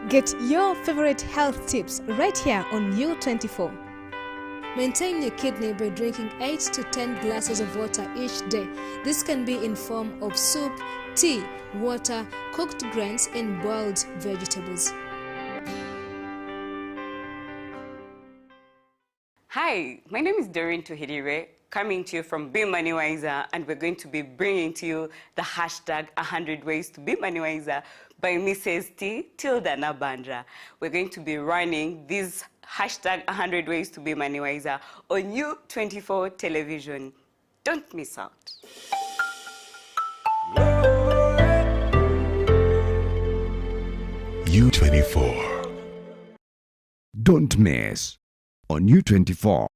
Get your favorite health tips right here on U24. Maintain your kidney by drinking 8 to 10 glasses of water each day. This can be in form of soup, tea, water, cooked grains, and boiled vegetables. Hi, my name is Doreen Tuhidire, coming to you from Be Money Wiser, and we're going to be bringing to you the hashtag 100 Ways to Be Money Wiser by Mrs. T. Tilda Nabandra. We're going to be running this hashtag 100 Ways to Be Money Wiser on U24 television. Don't miss out. U24. Don't miss on U24.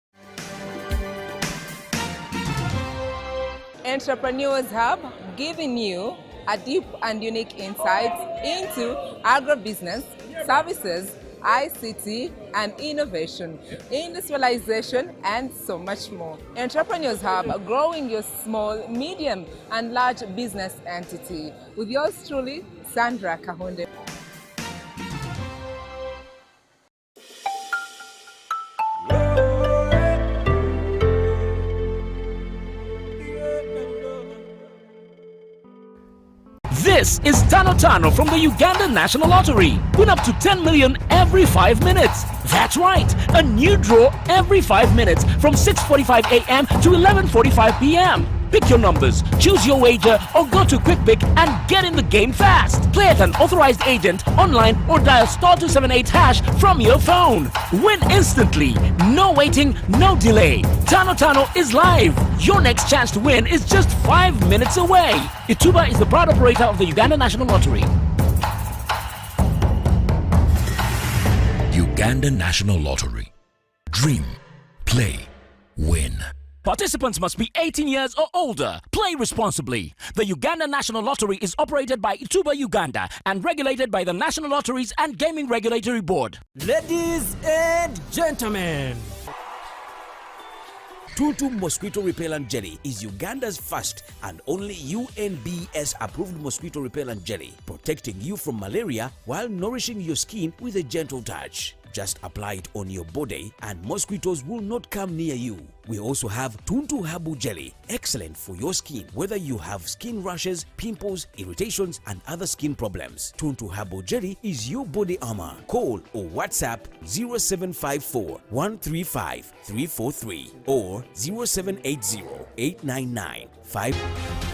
Entrepreneurs Hub, giving you a deep and unique insight into agribusiness, services, ICT and innovation, industrialization, and so much more. Entrepreneurs Hub, growing your small, medium, and large business entity. With yours truly, Sandra Kahunde. This is Tano Tano from the Uganda National Lottery. Win up to 10 million every 5 minutes. That's right, a new draw every 5 minutes from 6:45 a.m. to 11:45 p.m. Pick your numbers, choose your wager, or go to Quick Pick and get in the game fast. Play at an authorized agent, online, or dial *278# from your phone. Win instantly. No waiting, no delay. Tano Tano is live. Your next chance to win is just 5 minutes away. Ituba is the proud operator of the Uganda National Lottery. Uganda National Lottery. Dream, play, win. Participants must be 18 years or older. Play responsibly. The Uganda National Lottery is operated by Ituba Uganda and regulated by the National Lotteries and Gaming Regulatory Board. Ladies and gentlemen, Tutu Mosquito Repellent Jelly is Uganda's first and only UNBS approved mosquito repellent jelly, protecting you from malaria while nourishing your skin with a gentle touch. Just apply it on your body and mosquitoes will not come near you. We also have Tuntu Habu Jelly, excellent for your skin, whether you have skin rashes, pimples, irritations, and other skin problems. Tuntu Habu Jelly is your body armor. Call or WhatsApp 0754 135 343 or 0780 899 5.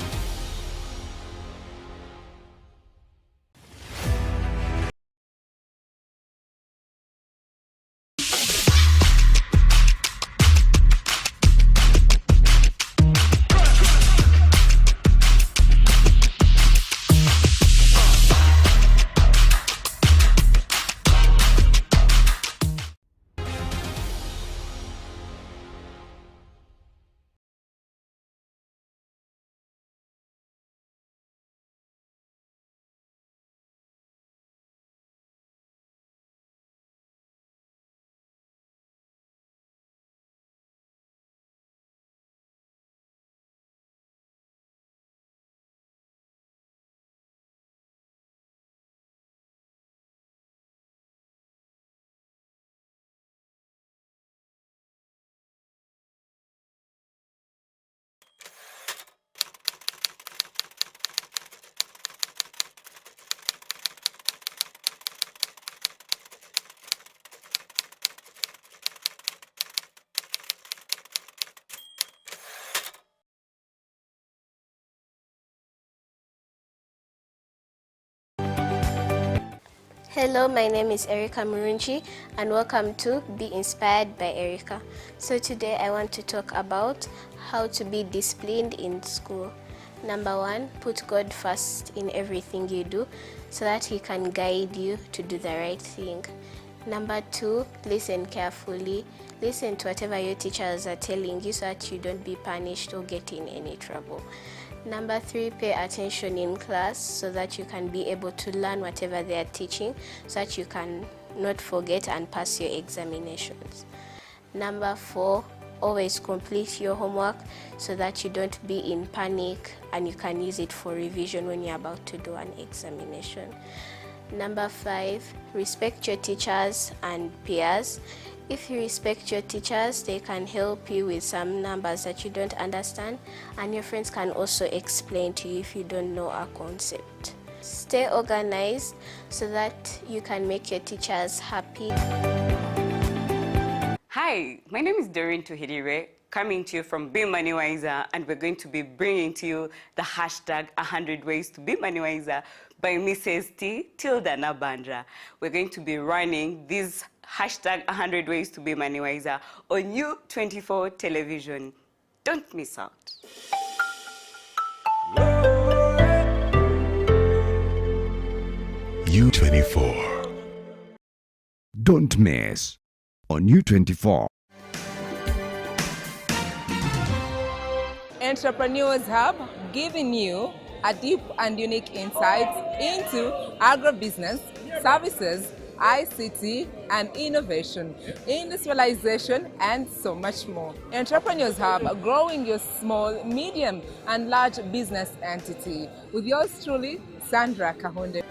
Hello, my name is Erica Murunchi and welcome to Be Inspired by Erica. So today I want to talk about how to be disciplined in school. Number one, put God first in everything you do so that He can guide you to do the right thing. Number two, listen carefully. Listen to whatever your teachers are telling you so that you don't be punished or get in any trouble. Number three, pay attention in class so that you can be able to learn whatever they are teaching so that you can not forget and pass your examinations. Number four, always complete your homework so that you don't be in panic and you can use it for revision when you're about to do an examination. Number 5, respect your teachers and peers. If you respect your teachers, they can help you with some numbers that you don't understand, and your friends can also explain to you if you don't know a concept. Stay organized so that you can make your teachers happy. Hi, my name is Doreen Tuhidire, coming to you from Be Money Wiser, and we're going to be bringing to you the hashtag 100 Ways to Be Money Wiser by Mrs. T. Tilda Nabandra. We're going to be running this hashtag 100 Ways to Be Money Wiser on U24 television. Don't miss out. U24. Don't miss on U24. Entrepreneurs Hub, giving you a deep and unique insight into agribusiness, services, ICT, and innovation, industrialization, and so much more. Entrepreneurs Hub, growing your small, medium, and large business entity. With yours truly, Sandra Kahunde.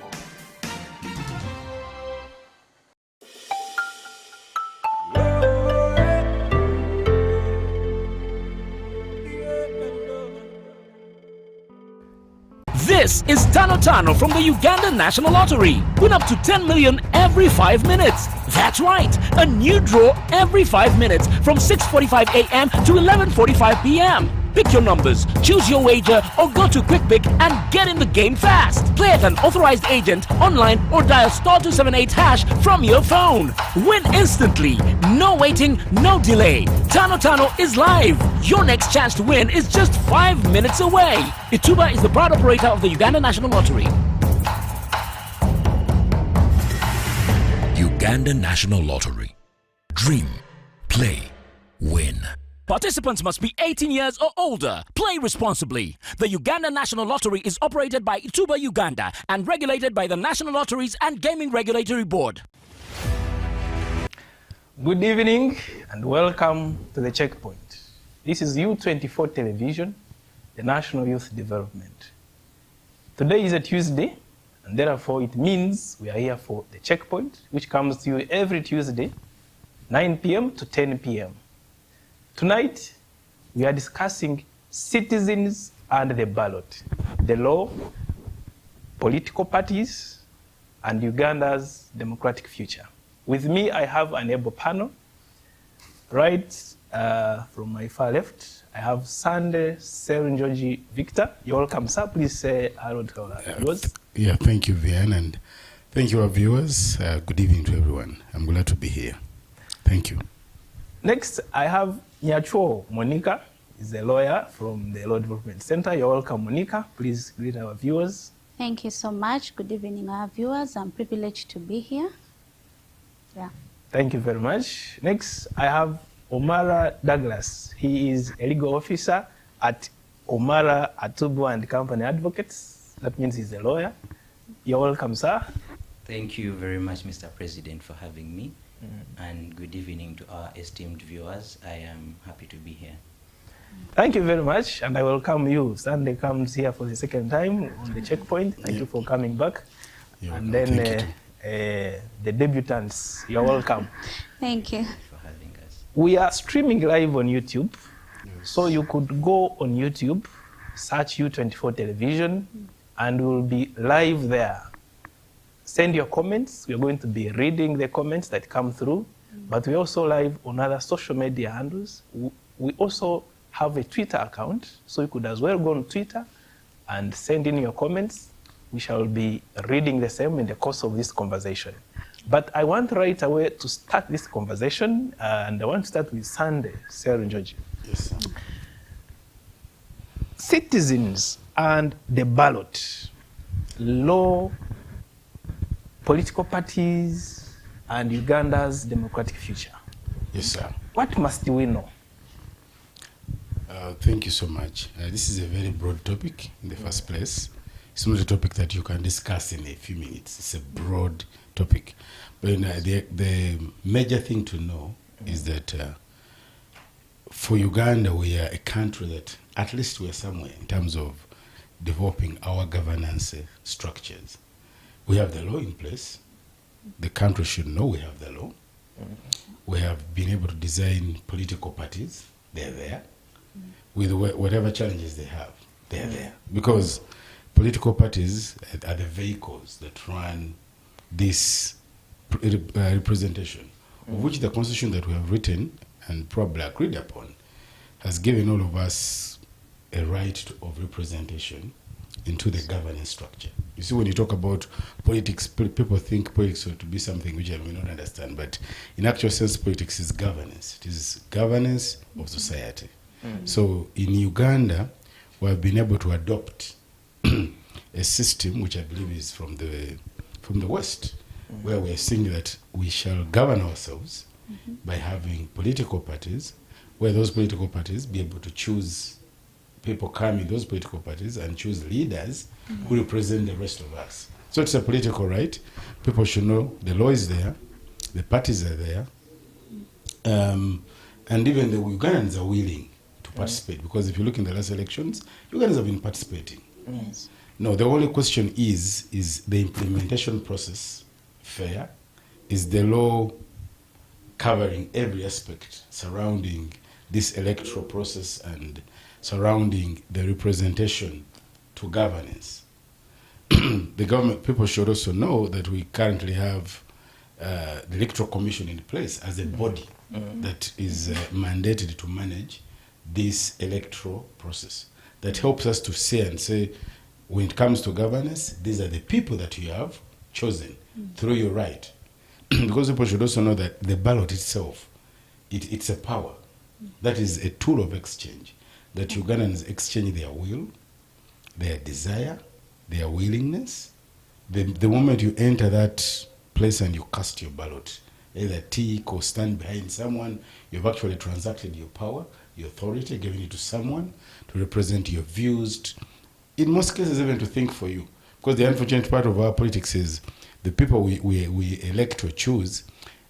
This is Tano from the Uganda National Lottery. Win up to 10 million every 5 minutes. That's right, a new draw every 5 minutes from 6:45 a.m. to 11:45 p.m. Pick your numbers, choose your wager, or go to QuickPick and get in the game fast. Play at an authorized agent, online, or dial *278# from your phone. Win instantly. No waiting, no delay. Tano is live. Your next chance to win is just 5 minutes away. Ituba is the proud operator of the Uganda National Lottery. Uganda National Lottery. Dream, play, win. Participants must be 18 years or older. Play responsibly. The Uganda National Lottery is operated by Ituba Uganda and regulated by the National Lotteries and Gaming Regulatory Board. Good evening and welcome to the Checkpoint. This is U24 Television, the National Youth Development. Today is a Tuesday, and therefore it means we are here for the Checkpoint, which comes to you every Tuesday, 9 p.m. to 10 p.m. Tonight, we are discussing citizens and the ballot, the law, political parties, and Uganda's democratic future. With me, I have an able panel. Right from my far left, I have Sunday Serunjoji Victor. You're welcome, sir. Please say hello to our viewers. Yeah, thank you, Vian, and thank you, our viewers. Good evening to everyone. I'm glad to be here. Thank you. Next, I have Nyachuo Monica, is a lawyer from the Law Development Center. You're welcome, Monica. Please greet our viewers. Thank you so much. Good evening, our viewers. I'm privileged to be here. Yeah. Thank you very much. Next, I have Omara Douglas. He is a legal officer at Omara Atubu and Company Advocates. That means he's a lawyer. You're welcome, sir. Thank you very much, Mr. President, for having me. And good evening to our esteemed viewers. I am happy to be here. Thank you very much, and I welcome you. Sunday comes here for the second time on the Checkpoint. Thank you for coming back. And then the debutants, you're welcome. Thank you. For having us. We are streaming live on YouTube, so you could go on YouTube, search U24 Television, and we'll be live there. Send your comments. We're going to be reading the comments that come through, but we're also live on other social media handles. We also have a Twitter account, so you could as well go on Twitter and send in your comments. We shall be reading the same in the course of this conversation. But I want right away to start this conversation, and I want to start with Sunday Serunjoji. Yes. Citizens and the ballot, law, political parties, and Uganda's democratic future. Yes, sir. What must we know? Thank you so much. This is a very broad topic in the first place. It's not a topic that you can discuss in a few minutes. It's a broad topic. But the major thing to know is that for Uganda, we are a country that at least we are somewhere in terms of developing our governance structures. we have the law in place. The country should know we have the law. We have been able to design political parties. They're there. With whatever challenges they have, they're there. Because political parties are the vehicles that run this representation, of which the constitution that we have written and probably agreed upon has given all of us a right of representation into the governance structure. You see, when you talk about politics, people think politics ought to be something which I may not understand, but in actual sense, politics is governance. It is governance of society. So in Uganda, we have been able to adopt a system which I believe is from the West, where we are saying that we shall govern ourselves by having political parties, where those political parties be able to choose people come in those political parties and choose leaders who represent the rest of us. So it's a political right. People should know the law is there, the parties are there, and even the Ugandans are willing to participate, because if you look in the last elections, Ugandans have been participating. Yes. No, the only question is the implementation process fair? Is the law covering every aspect surrounding this electoral process and surrounding the representation to governance? The government, people should also know that we currently have the Electoral Commission in place as a body that is mandated to manage this electoral process. That helps us to say, when it comes to governance, these are the people that you have chosen through your right. Because people should also know that the ballot itself, it's a power. That is a tool of exchange, that Ugandans exchange their will, their desire, their willingness. The moment you enter that place and you cast your ballot, either tick or stand behind someone, you've actually transacted your power, your authority, giving it to someone to represent your views, in most cases even to think for you. Because the unfortunate part of our politics is the people we elect or choose,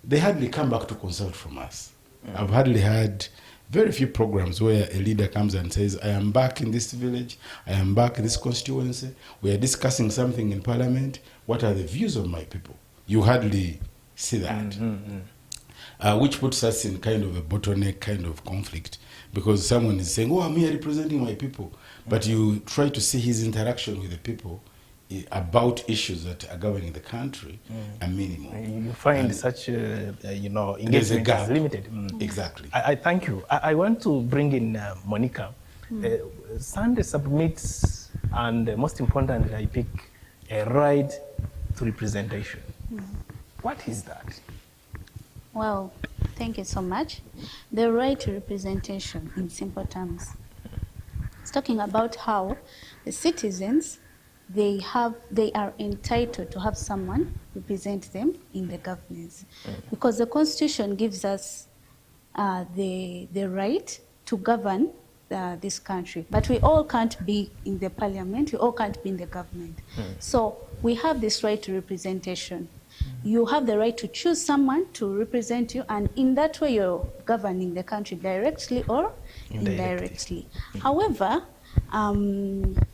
they hardly come back to consult from us. I've hardly had very few programs where a leader comes and says, I am back in this village, I am back in this constituency, we are discussing something in parliament, what are the views of my people? You hardly see that. Which puts us in kind of a bottleneck kind of conflict, because someone is saying, oh, I'm here representing my people, but you try to see his interaction with the people about issues that are governing the country are minimal. You find such, engagement is limited. Exactly. I thank you. I want to bring in Monica. Sunday submits, and most importantly, I pick a right to representation. What is that? Well, thank you so much. The right to representation, in simple terms, it's talking about how the citizens, they are entitled to have someone represent them in the governance, because the Constitution gives us the right to govern this country, but we all can't be in the parliament, we all can't be in the government. So we have this right to representation. You have the right to choose someone to represent you, and in that way you're governing the country directly or indirectly. However,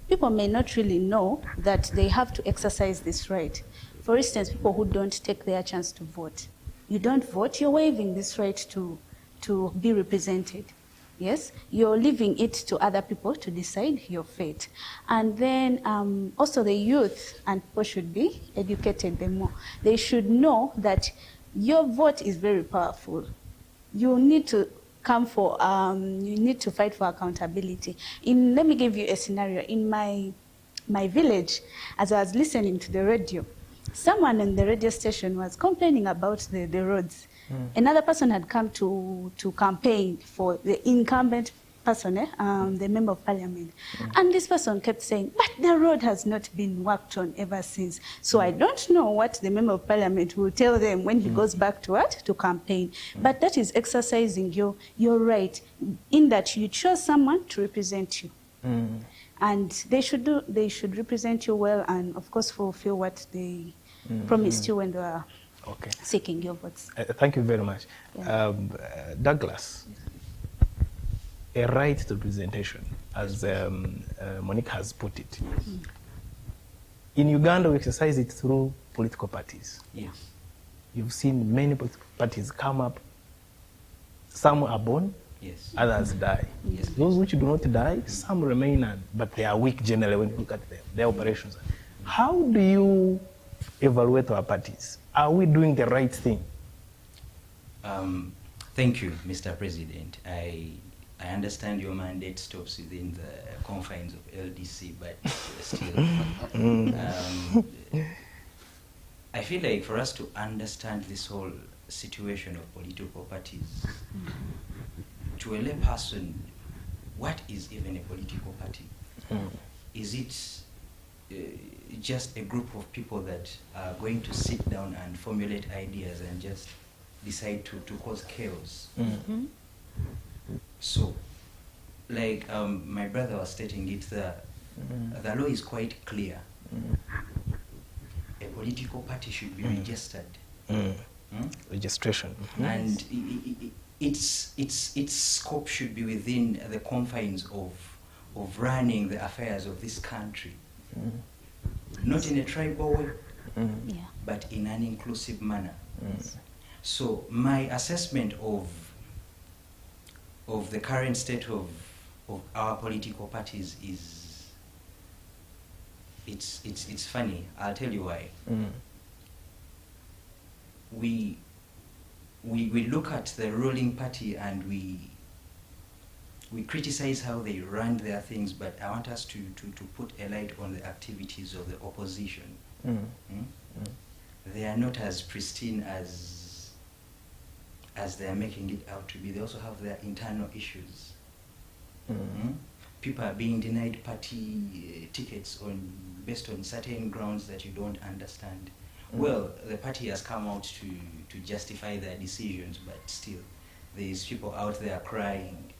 people may not really know that they have to exercise this right. For instance, people who don't take their chance to vote. You don't vote, you're waiving this right to be represented. Yes, you're leaving it to other people to decide your fate. And then also the youth and people should be educated them more. They should know that your vote is very powerful. You need to come for, you need to fight for accountability. Let me give you a scenario. In my village, as I was listening to the radio, someone on the radio station was complaining about the roads. Another person had come to campaign for the incumbent person, the member of parliament. And this person kept saying, but the road has not been worked on ever since. So I don't know what the member of parliament will tell them when he goes back to what? To campaign. But that is exercising your right, in that you chose someone to represent you. And they should represent you well, and of course fulfill what they promised you when they were seeking your votes. Thank you very much. Yeah. Douglas, a right to representation, as Monica has put it. In Uganda, we exercise it through political parties. Yes. You've seen many political parties come up. Some are born, yes. Others die. Yes. Those which do not die, some remain, but they are weak generally when you look at their operations. How do you evaluate our parties? Are we doing the right thing? Thank you, Mr. President. I understand your mandate stops within the confines of LDC, but still, I feel like for us to understand this whole situation of political parties, to a lay person, what is even a political party? Is it just a group of people that are going to sit down and formulate ideas and just decide to cause chaos? So, like my brother was stating it, the law is quite clear. A political party should be registered. Registration. And its scope should be within the confines of running the affairs of this country. Not in a tribal way, but in an inclusive manner. So my assessment of the current state of our political parties is, it's funny. I'll tell you why. We look at the ruling party and we criticize how they run their things, but I want us to put a light on the activities of the opposition. They are not as pristine as they are making it out to be. They also have their internal issues. People are being denied party tickets based on certain grounds that you don't understand. Well, the party has come out to justify their decisions, but still, there's people out there crying.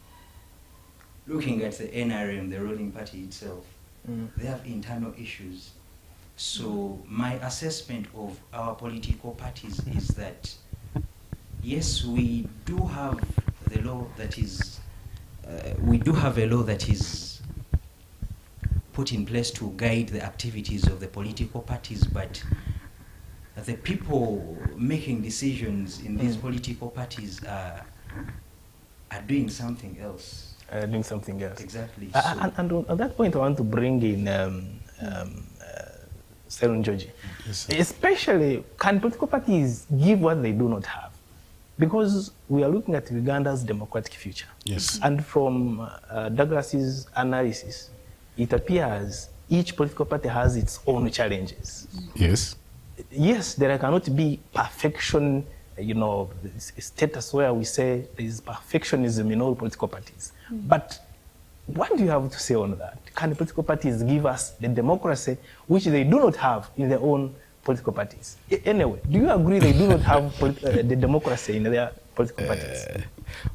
Looking at the NRM, the ruling party itself, they have internal issues. So my assessment of our political parties is that, yes, we do have the law that is, put in place to guide the activities of the political parties, but the people making decisions in these political parties are doing something else. Doing something else. Exactly. And on that point, I want to bring in Selun Georgie. Yes, especially, can political parties give what they do not have? Because we are looking at Uganda's democratic future. Yes. And from Douglas's analysis, it appears each political party has its own challenges. Yes. Yes, there cannot be perfection, status where we say there is perfectionism in all political parties. But what do you have to say on that? Can political parties give us the democracy which they do not have in their own political parties? Anyway, do you agree they do not have the democracy in their political parties?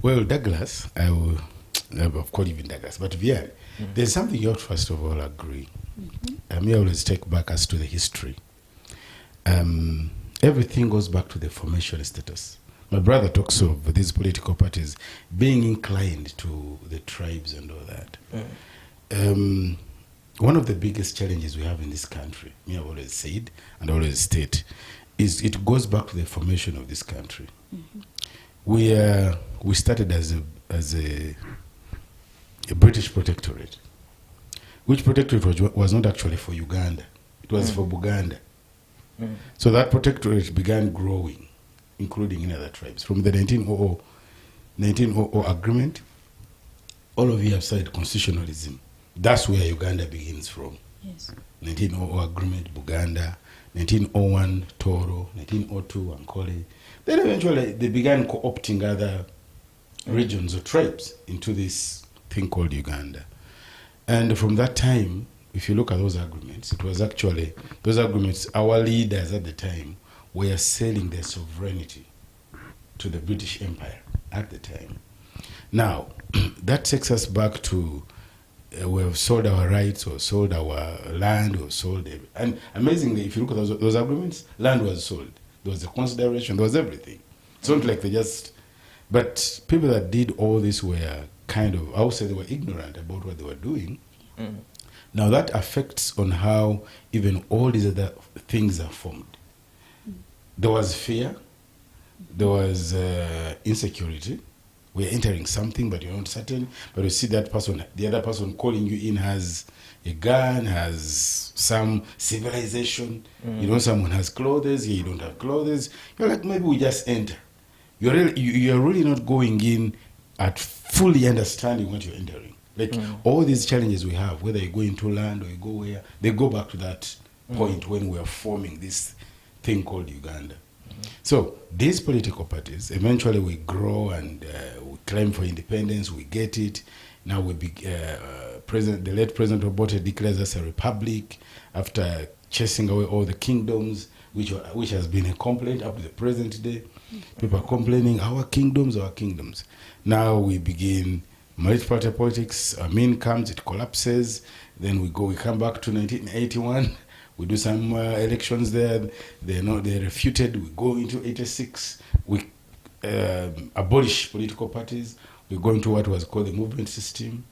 Well, Douglas, I will, of course, even Douglas, but Vian, there's something you have to first of all agree. I may always take back as to the history. Everything goes back to the formation status. My brother talks of these political parties being inclined to the tribes and all that. One of the biggest challenges we have in this country, me I've always said and always state, is it goes back to the formation of this country. We started as a British protectorate, which protectorate was not actually for Uganda. It was for Buganda. So that protectorate began growing, including in other tribes. From the 1900 agreement, all of you have said constitutionalism. That's where Uganda begins from. Yes. 1900 agreement, Buganda, 1901 Toro, 1902 Ankole. Then eventually they began co-opting other regions or tribes into this thing called Uganda. And from that time, if you look at those agreements, it was actually, those agreements, our leaders at the time were selling their sovereignty to the British Empire at the time. Now, that takes us back to we have sold our rights or sold our land or sold everything. And amazingly, if you look at those agreements, land was sold. There was a consideration, there was everything. It's not like they just, but people that did all this were kind of, I would say they were ignorant about what they were doing. Now that affects on how even all these other things are formed. There was fear, there was insecurity. We're entering something, but you're not certain. But you see that person, the other person calling you in has a gun, has some civilization. You know, someone has clothes, here you don't have clothes. You're like, maybe we just enter. You're really not going in at fully understanding what you're entering. Like all these challenges we have, whether you go into land or you go where, they go back to that point when we are forming this thing called Uganda. So these political parties, eventually we grow and we claim for independence, we get it. Now we the late President Obote declares us a republic after chasing away all the kingdoms, which has been a complaint up to the present day. People are complaining, our kingdoms. Now we begin multi-party politics, Amin comes, it collapses, then we come back to 1981, we do some elections there, they're refuted, we go into 86, we abolish political parties, we go into what was called the movement system,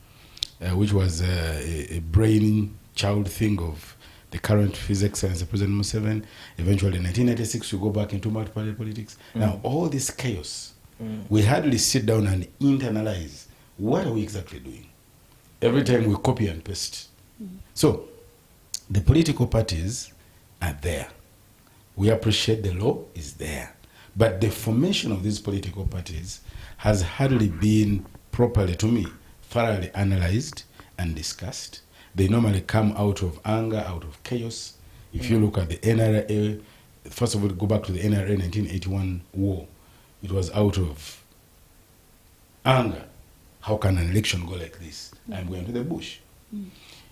which was a brain child thing of the current His Excellency President Museveni. Eventually in 1996 we go back into multi-party politics. Now all this chaos, we hardly sit down and internalize what are we exactly doing. Every time we copy and paste. So the political parties are there. We appreciate the law is there. But the formation of these political parties has hardly been properly, to me, thoroughly analyzed and discussed. They normally come out of anger, out of chaos. If you look at the NRA, first of all, go back to the NRA 1981 war. It was out of anger. How can an election go like this? I'm going to the bush.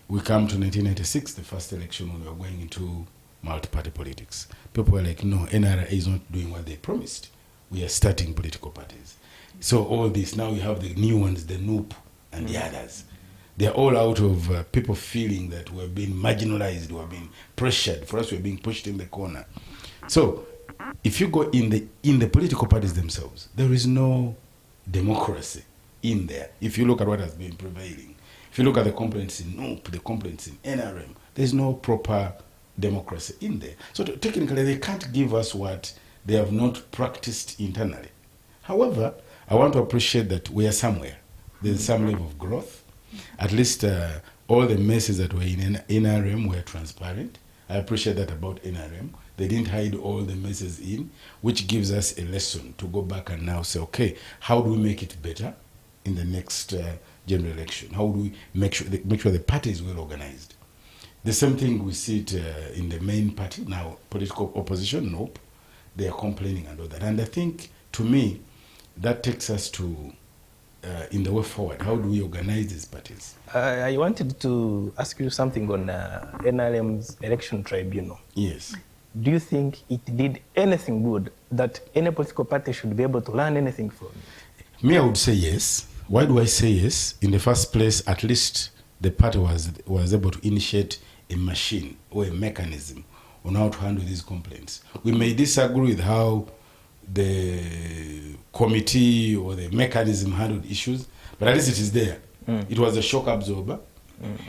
We come to 1996, the first election, when we were going into multi-party politics. People were like, no, NRA is not doing what they promised. We are starting political parties. So all this, now we have the new ones, the NUP and the others. They're all out of people feeling that we're being marginalized, we're being pressured. For us, we're being pushed in the corner. So if you go in the political parties themselves, there is no democracy in there. If you look at what has been prevailing, if you look at the complaints in NUP, the complaints in NRM, there's no proper democracy in there. So technically, they can't give us what they have not practiced internally. However, I want to appreciate that we are somewhere. There's some level of growth. At least all the messes that were in NRM were transparent. I appreciate that about NRM. They didn't hide all the messes in, which gives us a lesson to go back and now say, okay, how do we make it better in the next general election? How do we make sure the party is well organized? The same thing we see it in the main party now, political opposition. Nope, they are complaining and all that. And I think, to me, that takes us to in the way forward. How do we organize these parties? I wanted to ask you something on NRM's election tribunal. Yes. Do you think it did anything good that any political party should be able to learn anything from it? Me, I would say yes. Why do I say yes? In the first place, at least the party was able to initiate a machine or a mechanism on how to handle these complaints. We may disagree with how the committee or the mechanism handled issues, but at least it is there. It was a shock absorber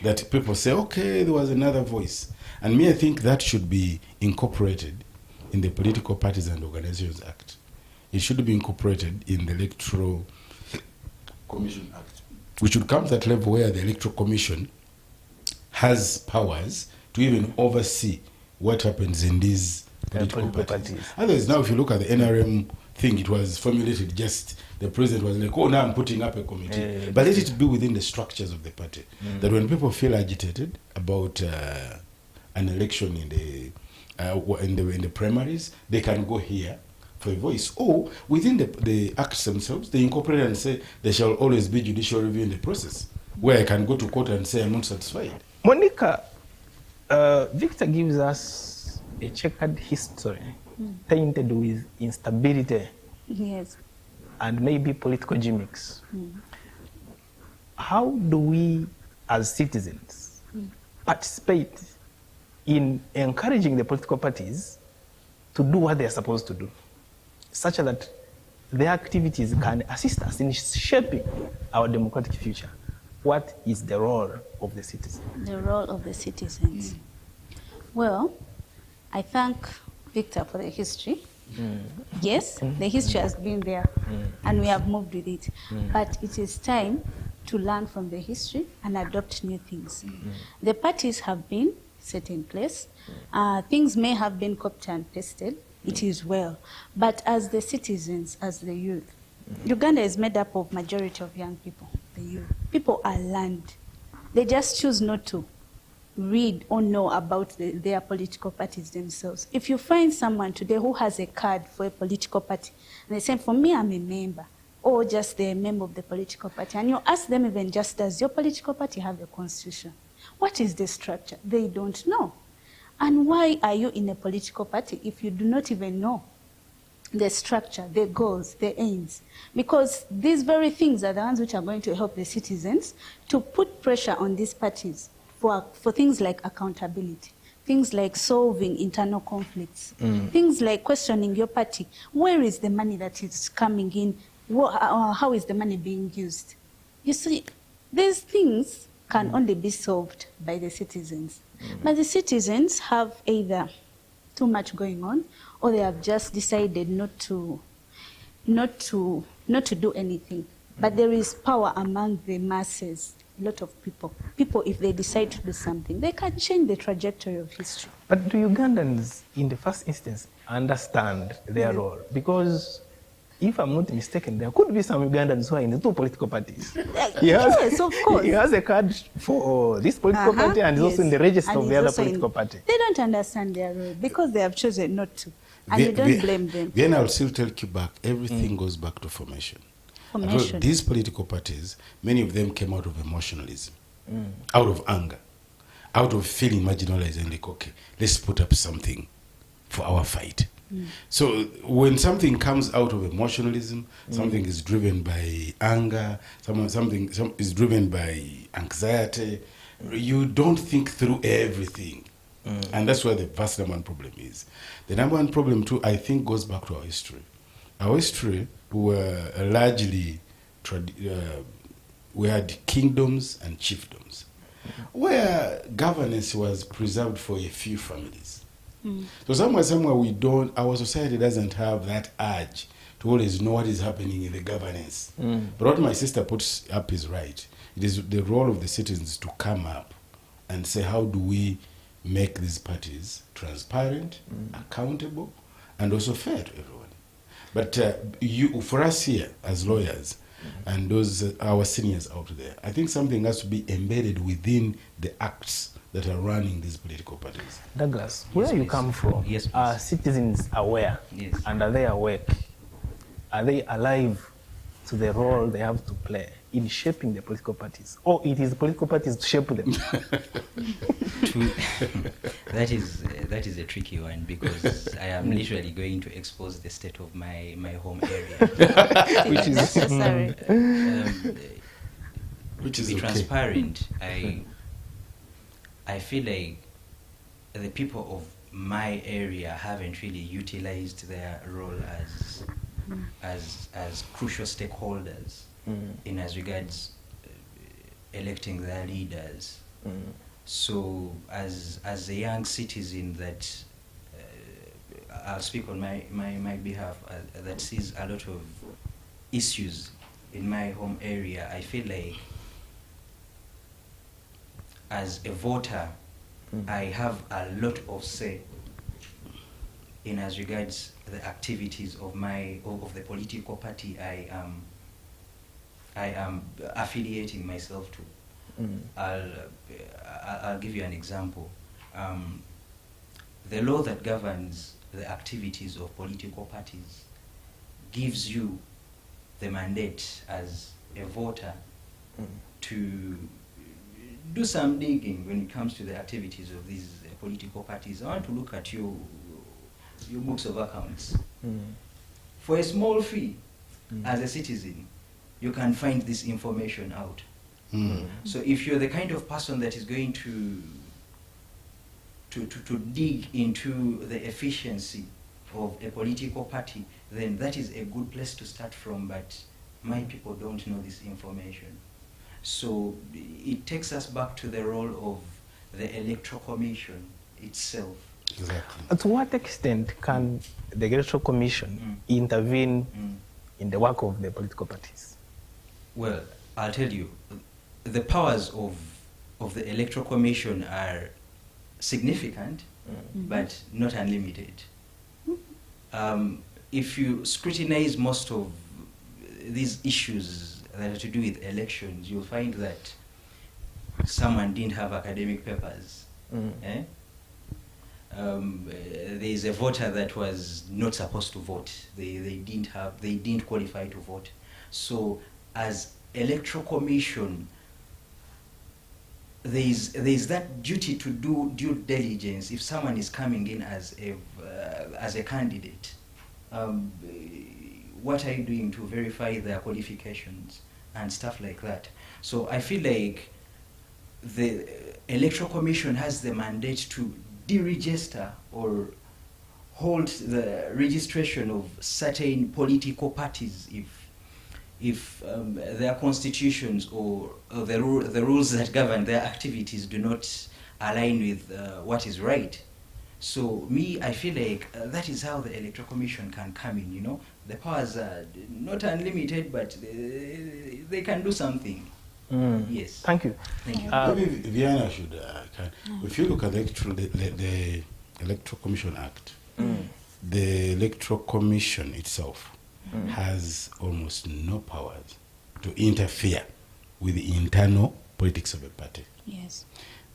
that people say, okay, there was another voice. And me, I think that should be incorporated in the Political Parties and Organizations Act. It should be incorporated in the Electoral Commission Act. We should come to that level where the Electoral Commission has powers to even oversee what happens in these political parties. Otherwise, now if you look at the NRM thing, it was formulated just, the president was like, oh, now I'm putting up a committee. But let it be within the structures of the party. That when people feel agitated about an election in the primaries, they can go here for a voice. Or within the acts themselves, they incorporate and say there shall always be judicial review in the process, where I can go to court and say I'm not satisfied. Monica, Victor gives us a checkered history tainted with instability. Yes. And maybe political gimmicks. How do we, as citizens, participate in encouraging the political parties to do what they are supposed to do, such that their activities can assist us in shaping our democratic future? what is the role of the citizen? The role of the citizens. Well, I thank Victor for the history. Yes, the history has been there, and we have moved with it. But it is time to learn from the history and adopt new things. The parties have been set in place. Things may have been copied and pasted. It is well. But as the citizens, as the youth, Uganda is made up of majority of young people, the youth. People are learned. They just choose not to read or know about their political parties themselves. If you find someone today who has a card for a political party, and they say, for me, I'm a member, or just a member of the political party, and you ask them even just, does your political party have a constitution? What is the structure? They don't know. And why are you in a political party if you do not even know the structure, the goals, the aims? Because these very things are the ones which are going to help the citizens to put pressure on these parties for things like accountability, things like solving internal conflicts, things like questioning your party. Where is the money that is coming in? How is the money being used? You see, these things can only be solved by the citizens. But the citizens have either too much going on, or they have just decided not to do anything. But there is power among the masses. A lot of people. People, if they decide to do something, they can change the trajectory of history. But do Ugandans, in the first instance, understand their role? Because if I'm not mistaken, there could be some Ugandans who are in the two political parties. Yes, of course. He has a card for this political party and he's also in the register of the other political party. They don't understand their role because they have chosen not to. And you don't blame them. Then I'll still take you back. Everything goes back to formation. These political parties, many of them came out of emotionalism, out of anger, out of feeling marginalized and like, okay, let's put up something for our fight. So when something comes out of emotionalism, something is driven by anger, something is driven by anxiety, you don't think through everything. And that's where the first number one problem is. The number one problem too, I think, goes back to our history. Our history were largely, we had kingdoms and chiefdoms, where governance was preserved for a few families. So somewhere our society doesn't have that urge to always know what is happening in the governance. But what my sister puts up is right. It is the role of the citizens to come up and say, how do we make these parties transparent, accountable, and also fair to everyone? But for us here as lawyers and those our seniors out there, I think something has to be embedded within the acts that are running these political parties. Douglas, where you come from, are citizens aware? And are they awake? Are they alive to the role they have to play in shaping the political parties? Or it is the political parties to shape them? That is a tricky one, because I am literally going to expose the state of my home area. Which is necessary. To be transparent, I feel like the people of my area haven't really utilized their role as crucial stakeholders in as regards electing their leaders. So as a young citizen that I'll speak on my behalf, that sees a lot of issues in my home area, I feel like as a voter, I have a lot of say in as regards the activities of the political party I am affiliating myself to. I'll give you an example. The law that governs the activities of political parties gives you the mandate as a voter to do some digging when it comes to the activities of these political parties. I want to look at your books of accounts. For a small fee, as a citizen, you can find this information out. So if you're the kind of person that is going to dig into the efficiency of a political party, then that is a good place to start from, but my people don't know this information. So it takes us back to the role of the Electoral Commission itself. Exactly. To what extent can the Electoral Commission intervene in the work of the political parties? Well, I'll tell you, the powers of the Electoral Commission are significant, but not unlimited. If you scrutinize most of these issues that are to do with elections, you'll find that someone didn't have academic papers. There's a voter that was not supposed to vote. They didn't qualify to vote. So as Electoral Commission, there's that duty to do due diligence. If someone is coming in as a candidate, what are you doing to verify their qualifications and stuff like that? So I feel like the Electoral Commission has the mandate to deregister or hold the registration of certain political parties if their constitutions or the rules that govern their activities do not align with what is right. So I feel like that is how the Electoral Commission can come in, you know. The powers are not unlimited, but they can do something. Yes. Thank you. Thank you. Maybe Viana should, if you look at the Electoral Commission Act, the Electoral Commission itself has almost no powers to interfere with the internal politics of a party. Yes.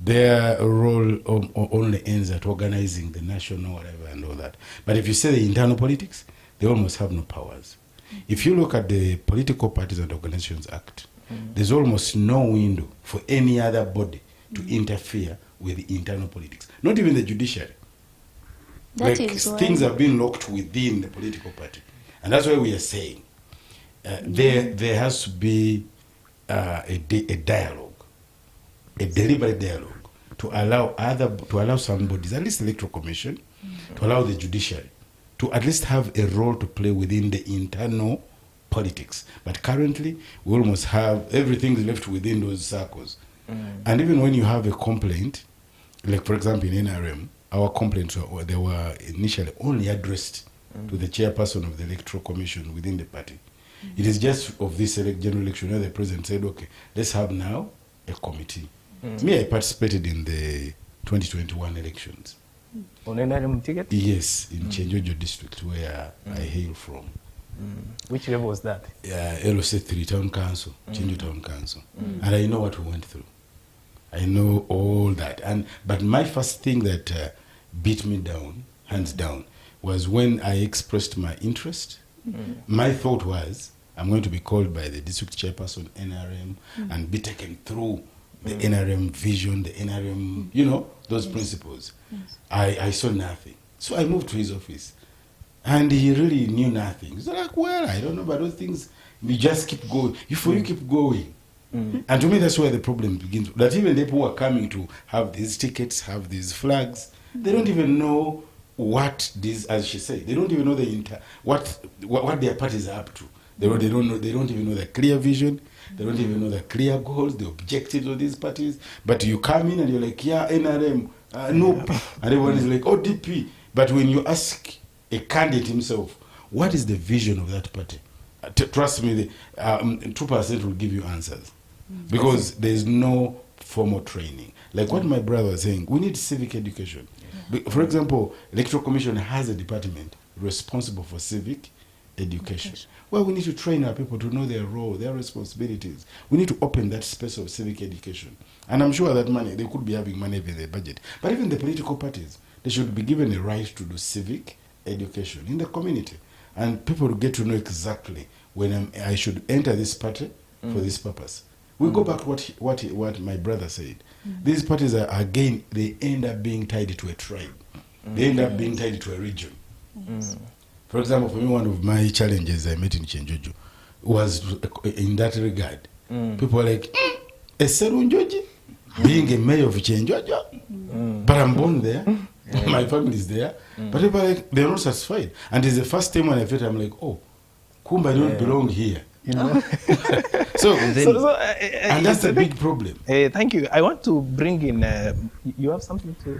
Their role only ends at organizing the national whatever and all that. But if you say the internal politics, they almost have no powers. If you look at the Political Parties and Organizations Act, there's almost no window for any other body to interfere with the internal politics. Not even the judiciary. That like is things have been locked within the political party. And that's why we are saying there has to be a dialogue, a deliberate dialogue to allow some bodies, at least the Electoral Commission, to allow the judiciary to at least have a role to play within the internal politics. But currently, we almost have everything left within those circles. And even when you have a complaint, like for example in NRM, our complaints they were initially only addressed to the chairperson of the Electoral Commission within the party. It is just of this general election where the president said, okay, let's have now a committee. Me, I participated in the 2021 elections. On NRM ticket? Yes, in Chenjojo district where I hail from. Which level was that? LOC 3 Town Council, Chenjo Town Council. And I know what we went through. I know all that. But my first thing that beat me down, hands down, was when I expressed my interest. My thought was, I'm going to be called by the district chairperson, NRM, and be taken through the NRM vision, the NRM, you know, those principles. I saw nothing. So I moved to his office. And he really knew nothing. He's like, well, I don't know about those things. We just keep going. You keep going. And to me, that's where the problem begins. That even the people who are coming to have these tickets, have these flags, they don't even know what this, as she said, they don't even know what their parties are up to. They don't even know the clear vision. They don't even know the clear goals, the objectives of these parties. But you come in and you're like, yeah, NRM, nope. And everyone is like, ODP. But when you ask a candidate himself, what is the vision of that party? Trust me, 2% will give you answers. Because there's no formal training. Like what my brother was saying, we need civic education. For example, Electoral Commission has a department responsible for civic education. Well, we need to train our people to know their role, their responsibilities. We need to open that space of civic education. And I'm sure that money, they could be having money in their budget. But even the political parties, they should be given a right to do civic education in the community. And people will get to know exactly when I should enter this party for this purpose. We go back to what my brother said. These parties are, again, they end up being tied to a tribe. They end up being tied to a region. For example, for me, one of my challenges I met in Chenjojo was in that regard. People were like, Eserunjoji, being a mayor of Chenjojo, but I'm born there, my family is there, but people are like, they're not satisfied. And it's the first time when I felt, I'm like, oh, Kumba, I don't belong here. you know. And that's a big problem. Thank you. I want to bring in. You have something to?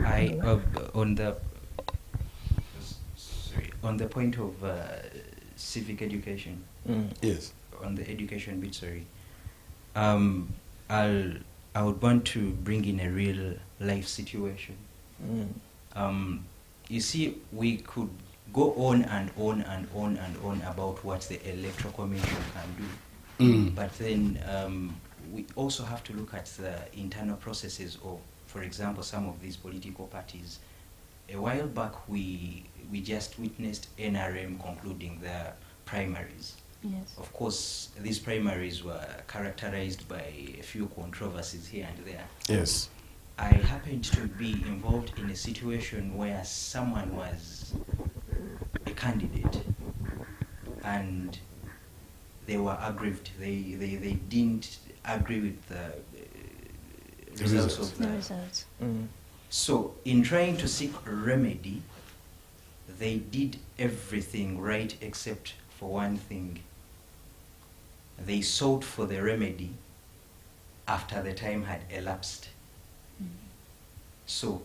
On the point of civic education. Yes. On the education bit, sorry. I would want to bring in a real life situation. You see, we could go on and on and on and on about what the Electoral Commission can do. But then we also have to look at the internal processes of, for example, some of these political parties. A while back, we just witnessed NRM concluding their primaries. Yes. Of course, these primaries were characterized by a few controversies here and there. Yes. I happened to be involved in a situation where someone was a candidate and they were aggrieved. They didn't agree with the results of the results. So in trying to seek a remedy, they did everything right except for one thing. They sought for the remedy after the time had elapsed. So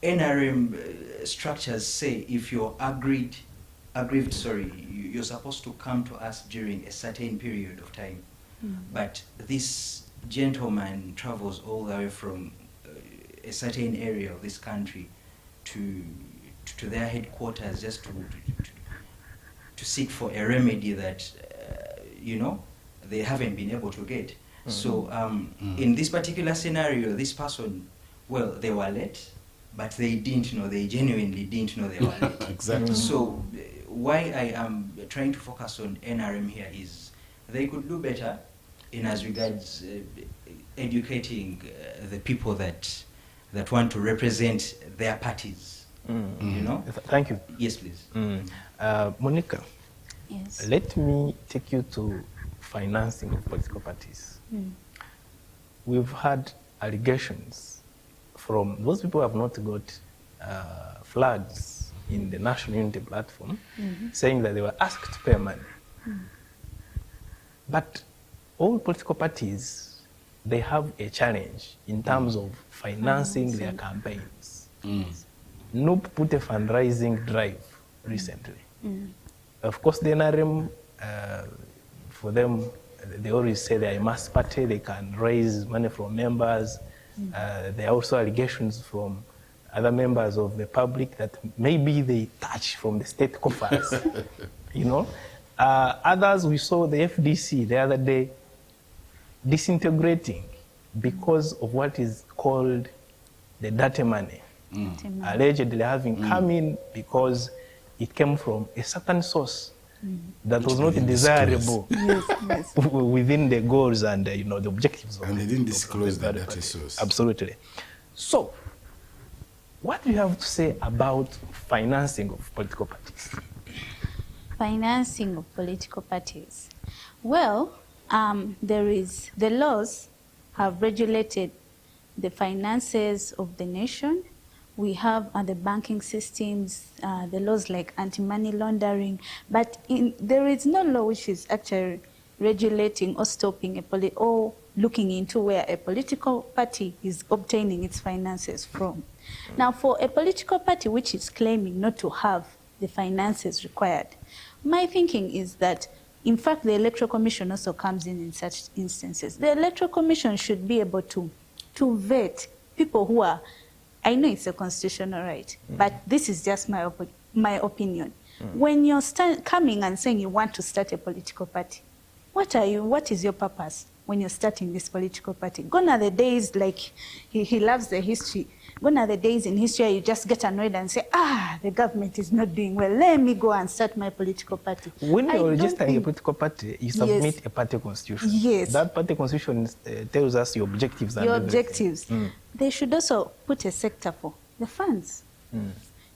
NRM structures say if you're aggrieved, you're supposed to come to us during a certain period of time. But this gentleman travels all the way from a certain area of this country to their headquarters just to seek for a remedy that, you know, they haven't been able to get. So in this particular scenario, this person, well, they were late, but they didn't know, they genuinely didn't know they were late. Exactly. So why I am trying to focus on NRM here is they could do better in as regards educating the people that want to represent their parties. You know? Thank you. Yes, please. Monica. Yes. Let me take you to financing of political parties. We've had allegations from those people who have not got flags in the National Unity Platform saying that they were asked to pay money. But all political parties, they have a challenge in terms of financing their campaigns. NUP put a fundraising drive recently. Of course, the NRM, for them, they always say they're a mass party, they can raise money from members. There are also allegations from other members of the public that maybe they touch from the state coffers. You know? Others, we saw the FDC the other day disintegrating because of what is called the dirty money. Allegedly having come in because it came from a certain source that was not desirable within the goals and you know, the objectives of. And they didn't disclose the dirty source. Absolutely. So, what do you have to say about financing of political parties? Financing of political parties. Well, the laws have regulated the finances of the nation. We have the banking systems, the laws like anti-money laundering, but there is no law which is actually regulating or stopping or looking into where a political party is obtaining its finances from. Now, for a political party which is claiming not to have the finances required, my thinking is that, in fact, the Electoral Commission also comes in such instances. The Electoral Commission should be able to vet people who are, I know it's a constitutional right, but this is just my opinion. When you're coming and saying you want to start a political party, what is your purpose when you're starting this political party? Gone are the days, like he loves the history, gone are the days in history you just get annoyed and say, the government is not doing well, let me go and start my political party. When you're registering a political party, you submit a party constitution. Yes. That party constitution tells us your objectives. Your objectives. They should also put a sector for the funds.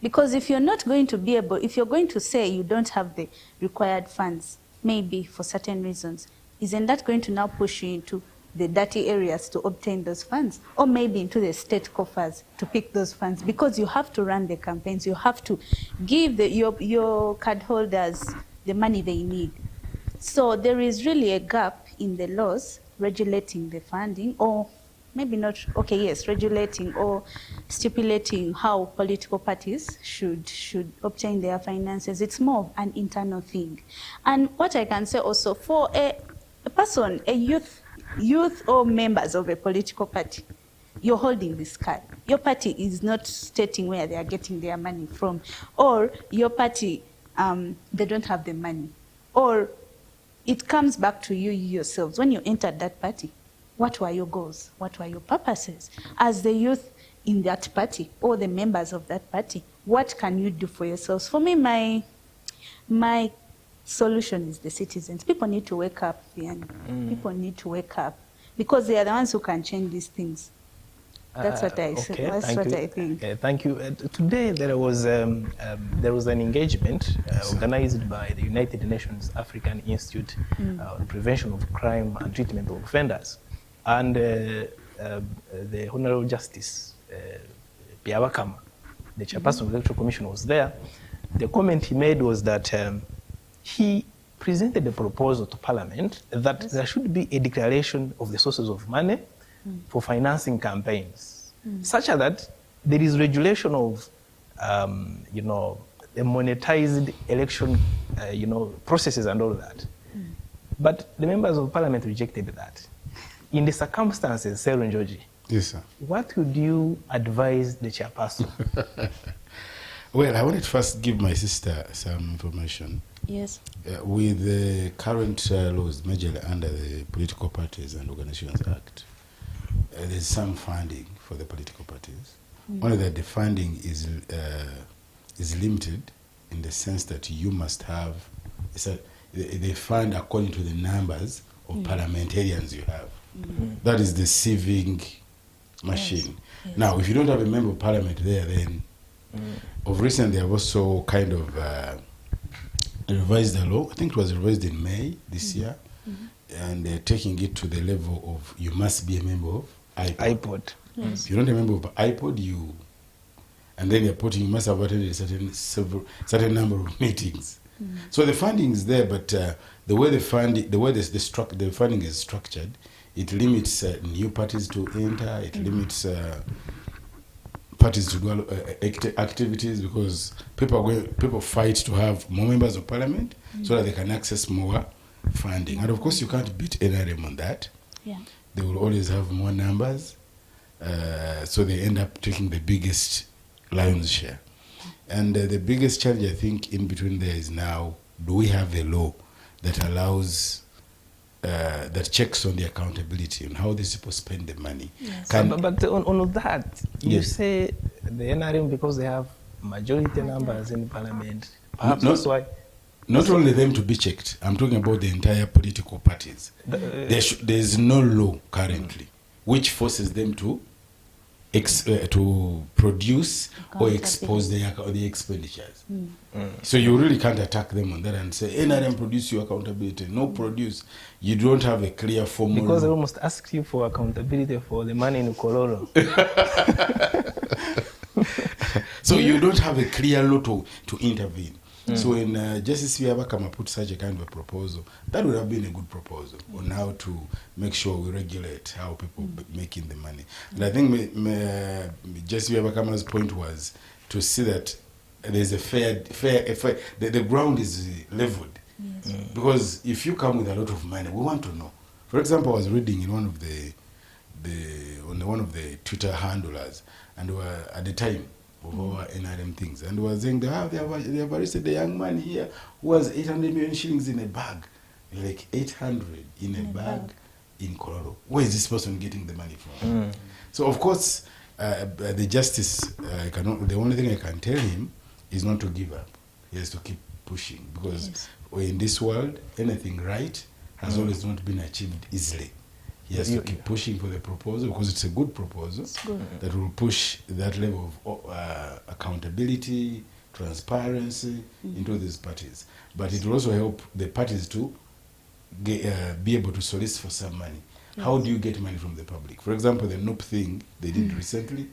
Because if you're not going to be able, if you're going to say you don't have the required funds, maybe for certain reasons, isn't that going to now push you into the dirty areas to obtain those funds, or maybe into the state coffers to pick those funds? Because you have to run the campaigns, you have to give your card holders the money they need. So there is really a gap in the laws regulating the funding, or maybe not, okay, yes, regulating or stipulating how political parties should obtain their finances. It's more of an internal thing. And what I can say also, for a person, a youth or members of a political party, you're holding this card. Your party is not stating where they are getting their money from, or your party, they don't have the money, or it comes back to you yourselves. When you entered that party, what were your goals? What were your purposes? As the youth in that party or the members of that party, what can you do for yourselves? For me, my solution is the citizens. People need to wake up, People need to wake up, because they are the ones who can change these things. That's what I say. That's what I think. Thank you. Today there was an engagement organized by the United Nations African Institute on Prevention of Crime and Treatment of Offenders, and the Honorable Justice Piabakama, the chairperson of the Electoral Commission, was there. The comment he made was that he presented a proposal to Parliament that there should be a declaration of the sources of money for financing campaigns, such that there is regulation of, the monetized election, processes and all that. But the members of Parliament rejected that. In the circumstances, Sir Georgie, yes, sir. What would you advise the chairperson? Well, I wanted to first give my sister some information. Yes. With the current laws, majorly under the Political Parties and Organizations Act, there's some funding for the political parties. Only that the funding is limited in the sense that you must have, they fund according to the numbers of parliamentarians you have. That is the sieving machine. Yes. Now, if you don't have a member of parliament there, then of recent they have also kind of revised the law. I think it was revised in May this year, and they're taking it to the level of you must be a member of iPod. Yes. If you're not a member of iPod, and then they're putting you must have attended a certain number of meetings. So the funding is there, but the way the funding is structured, it limits new parties to enter. It limits parties to do activities, because people fight to have more members of parliament so that they can access more funding. And of course, you can't beat NRM on that. Yeah. They will always have more numbers, so they end up taking the biggest lion's share. And the biggest challenge, I think, in between there is now, do we have a law that allows, that checks on the accountability and how these people spend the money? Yes. But on that, you say the NRM, because they have majority numbers in parliament, perhaps that's why. Not only them to be checked, I'm talking about the entire political parties. There's no law currently which forces them to produce or expose the expenditures. So you really can't attack them on that and say, NRM, produce your accountability. No, produce. You don't have a clear formula. Because they almost asked you for accountability for the money in Kololo. So you don't have a clear law to intervene. So when Justice Piabakama put such a kind of a proposal, that would have been a good proposal on how to make sure we regulate how people making the money. And I think Justice Piabakama's point was to see that there's a fair the ground is leveled. Yes. Because if you come with a lot of money, we want to know. For example, I was reading in one of the Twitter handlers, and at the time, of our NRM things, and was saying they have arrested a young man here who has 800 million shillings in a bag, like 800 in a bag in Colorado. Where is this person getting the money from? So of course, the justice, the only thing I can tell him is not to give up. He has to keep pushing, because in this world, anything right has always not been achieved easily. He has to keep pushing for the proposal, because it's a good proposal that will push that level of accountability, transparency into these parties. But it will also help the parties to be able to solicit for some money. Yes. How do you get money from the public? For example, the NOP thing they did recently,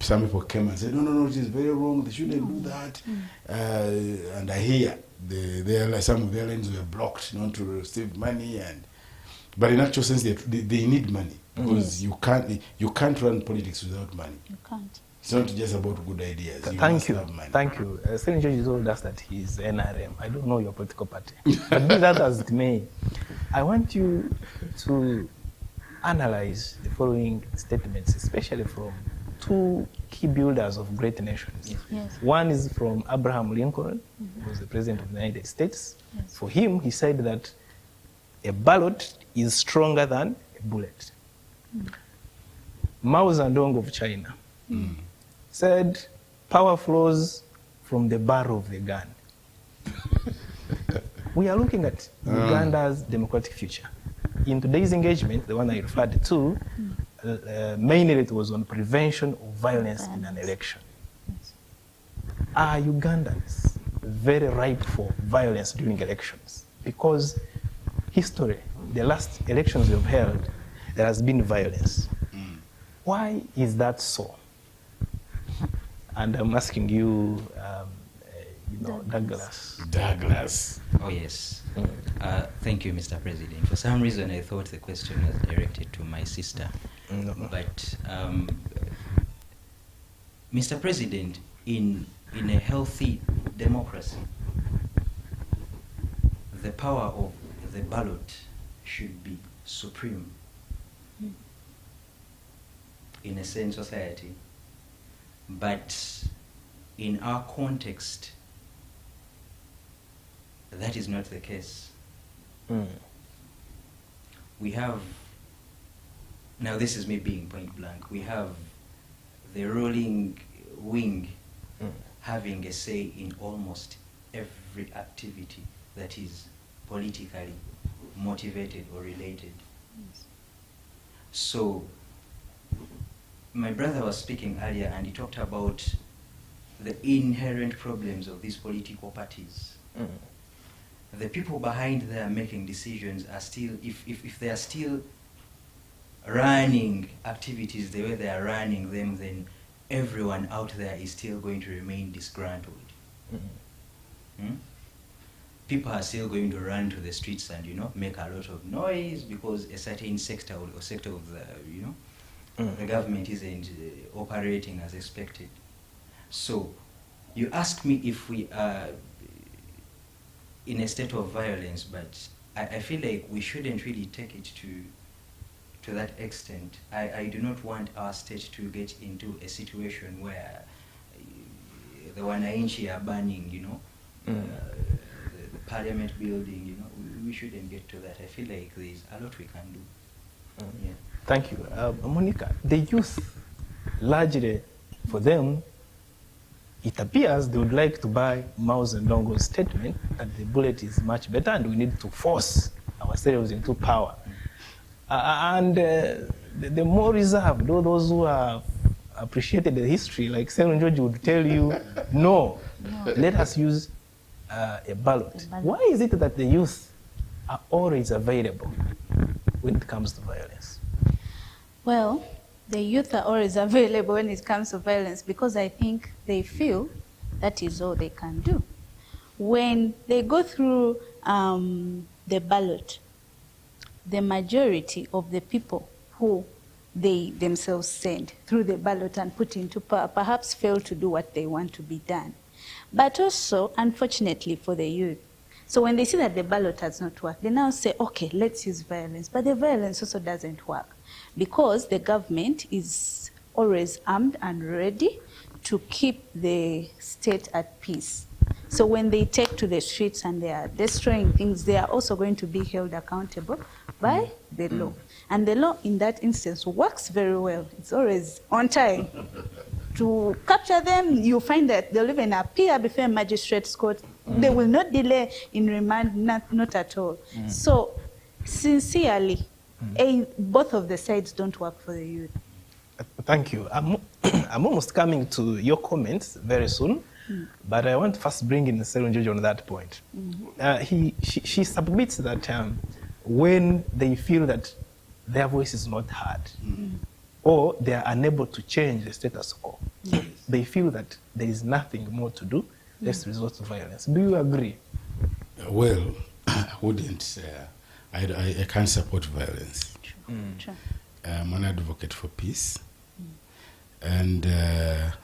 Some people came and said, no, it is very wrong, they shouldn't do that. And I hear some of the airlines were blocked not to receive money, but in actual sense they need money, because you can't run politics without money. You can't. It's not just about good ideas. Thank you. Thank you. Senator George told us that he's NRM. I don't know your political party. But be that as it may, I want you to analyze the following statements, especially from two key builders of great nations. Yes. One is from Abraham Lincoln, who was the President of the United States. Yes. For him, he said that a ballot is stronger than a bullet. Mao Zedong of China said, power flows from the barrel of the gun. We are looking at Uganda's democratic future. In today's engagement, the one I referred to, mainly it was on prevention of violence in an election. Yes. Are Ugandans very ripe for violence during elections? Because history, the last elections we've held, there has been violence. Why is that so? And I'm asking you, Douglas. Douglas. Oh, yes. Thank you, Mr. President. For some reason, I thought the question was directed to my sister. No. But, Mr. President, in a healthy democracy, the power of the ballot should be supreme in a sane society. But in our context, that is not the case. We have, now this is me being point blank, we have the ruling wing having a say in almost every activity that is politically motivated or related. Yes. So, my brother was speaking earlier and he talked about the inherent problems of these political parties. The people behind there making decisions are still, if they are still running activities the way they are running them, then everyone out there is still going to remain disgruntled. People are still going to run to the streets and, make a lot of noise because a certain sector or sector of the, the government isn't operating as expected. So you ask me if we are in a state of violence, but I feel like we shouldn't really take it to that extent. I do not want our state to get into a situation where the Wananchi are burning, the parliament building, we shouldn't get to that. I feel like there's a lot we can do. Yeah. Thank you. Monica, the youth, largely for them, it appears they would like to buy Mao Zedong's statement that the bullet is much better and we need to force ourselves into power. The more reserved, those who have appreciated the history, like Senator George would tell you, no, let us use a ballot. Why is it that the youth are always available when it comes to violence? Well, the youth are always available when it comes to violence because I think they feel that is all they can do. When they go through the ballot, the majority of the people who they themselves send through the ballot and put into power perhaps fail to do what they want to be done. But also, unfortunately for the youth, so when they see that the ballot has not worked, they now say, okay, let's use violence. But the violence also doesn't work because the government is always armed and ready to keep the state at peace. So when they take to the streets and they are destroying things, they are also going to be held accountable by the law. And the law in that instance works very well. It's always on time. To capture them, you find that they'll even appear before a magistrate's court. They will not delay in remand, not at all. So, sincerely, both of the sides don't work for the youth. Thank you. I'm almost coming to your comments very soon, but I want to first bring in Senator George on that point. She submits that when they feel that their voice is not heard, or they are unable to change the status quo. So they feel that there is nothing more to do, let's resort to violence. Do you agree? Well, I wouldn't. I can't support violence. Sure. I'm an advocate for peace. And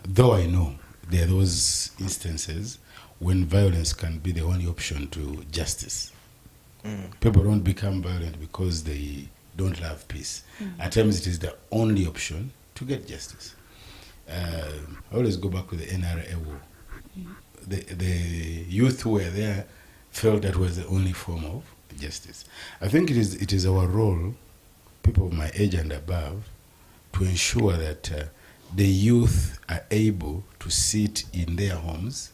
though I know there are those instances when violence can be the only option to justice. People don't become violent because they don't love peace. At times it is the only option to get justice. I always go back to the NRA war. The youth who were there felt that was the only form of justice. I think it is our role, people of my age and above, to ensure that the youth are able to sit in their homes,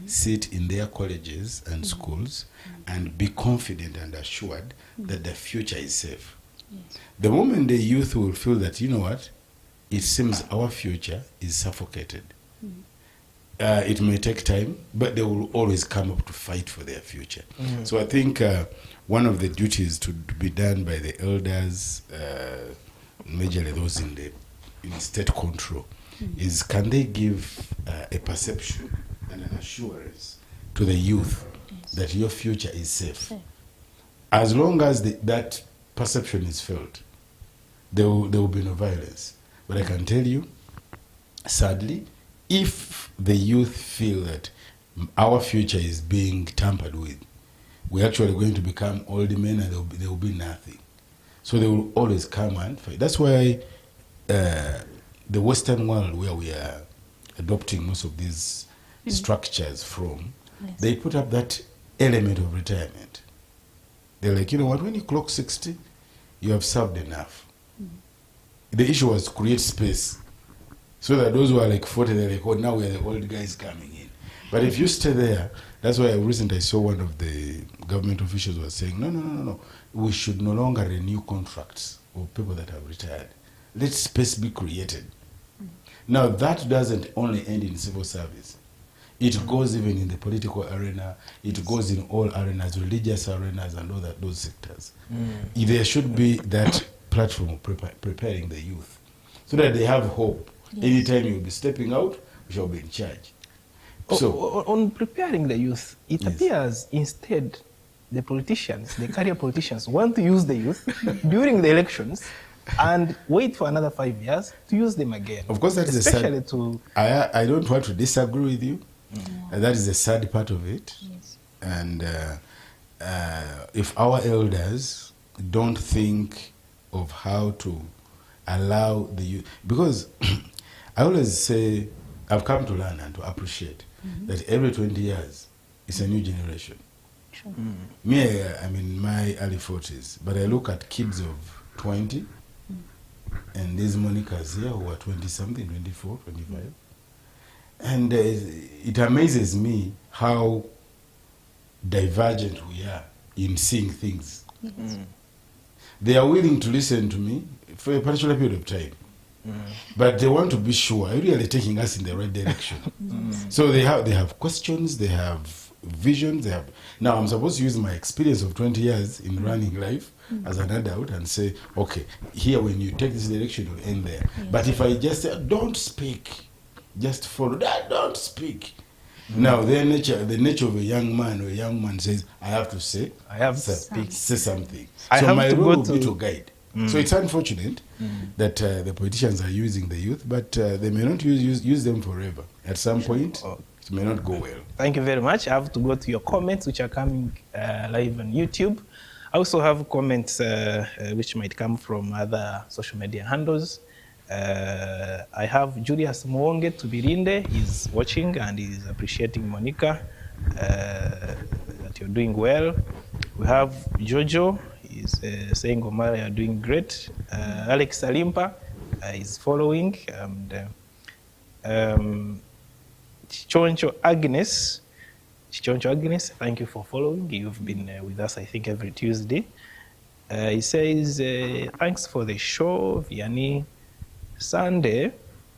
sit in their colleges and schools, and be confident and assured that the future is safe. Yes. The moment the youth will feel that, you know what, it seems our future is suffocated. It may take time, but they will always come up to fight for their future. So I think one of the duties to be done by the elders, majorly those in state control, is can they give a perception and an assurance to the youth that your future is safe. As long as that perception is felt, there will be no violence. But I can tell you, sadly, if the youth feel that our future is being tampered with, we're actually going to become old men and there will be nothing. So they will always come and fight. That's why the Western world, where we are adopting most of these structures from, they put up that element of retirement. They're like, you know what, when you clock 60, you have served enough. The issue was to create space so that those who are like 40, they're like, oh, now we're the old guys coming in. But if you stay there, that's why recently I saw one of the government officials was saying, no, we should no longer renew contracts of people that have retired. Let space be created. Now, that doesn't only end in civil service. It goes even in the political arena. It goes in all arenas, religious arenas, and all those sectors. There should be that platform of preparing the youth so that they have hope. Anytime you'll be stepping out, we shall be in charge. So, on preparing the youth, it appears instead the politicians, the career politicians, want to use the youth during the elections and wait for another 5 years to use them again. Of course, that is especially I don't want to disagree with you. That is the sad part of it. Yes. And if our elders don't think of how to allow the youth, because I always say, I've come to learn and to appreciate that every 20 years, it's a new generation. Sure. Me, I'm in my early 40s, but I look at kids of 20, and these Monica's here who are 20-something, 24, 25. And it amazes me how divergent we are in seeing things. They are willing to listen to me for a particular period of time. But they want to be sure, are you really taking us in the right direction? So they have questions, they have visions. Now, I'm supposed to use my experience of 20 years in running life as an adult and say, okay, here when you take this direction, you'll end there. But if I just say, don't speak, just follow that, don't speak. Now, the nature of a young man or a young man says, I have to say, say something. So my role will be to guide. So it's unfortunate that the politicians are using the youth, but they may not use them forever. At some point, it may not go well. Thank you very much. I have to go to your comments, which are coming live on YouTube. I also have comments which might come from other social media handles. I have Julius Mwonge Tubirinde. He's watching and he's appreciating Monica, that you're doing well. We have Jojo. He's saying, Omar, you're doing great. Alex Salimpa is following. Chichoncho Agnes, thank you for following. You've been with us, I think, every Tuesday. He says, thanks for the show, Vianney. Sunday,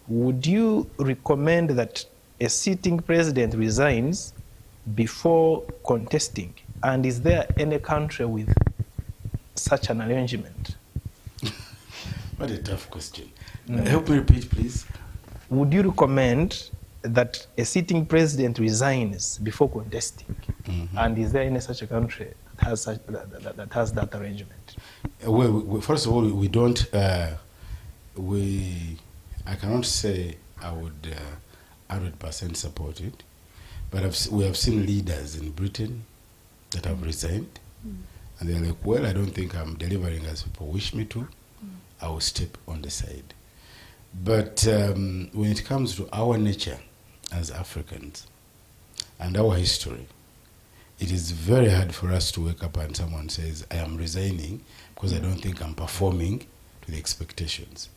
would you recommend that a sitting president resigns before contesting? And is there any country with such an arrangement? What a tough question. Help me repeat, please. Would you recommend that a sitting president resigns before contesting? And is there any such a country that has, that has that arrangement? Well, first of all, we don't, I cannot say I would 100% support it, but we have seen leaders in Britain that have resigned, and they're like, well, I don't think I'm delivering as people wish me to. I will step on the side. But when it comes to our nature as Africans and our history, it is very hard for us to wake up and someone says, I am resigning because I don't think I'm performing to the expectations.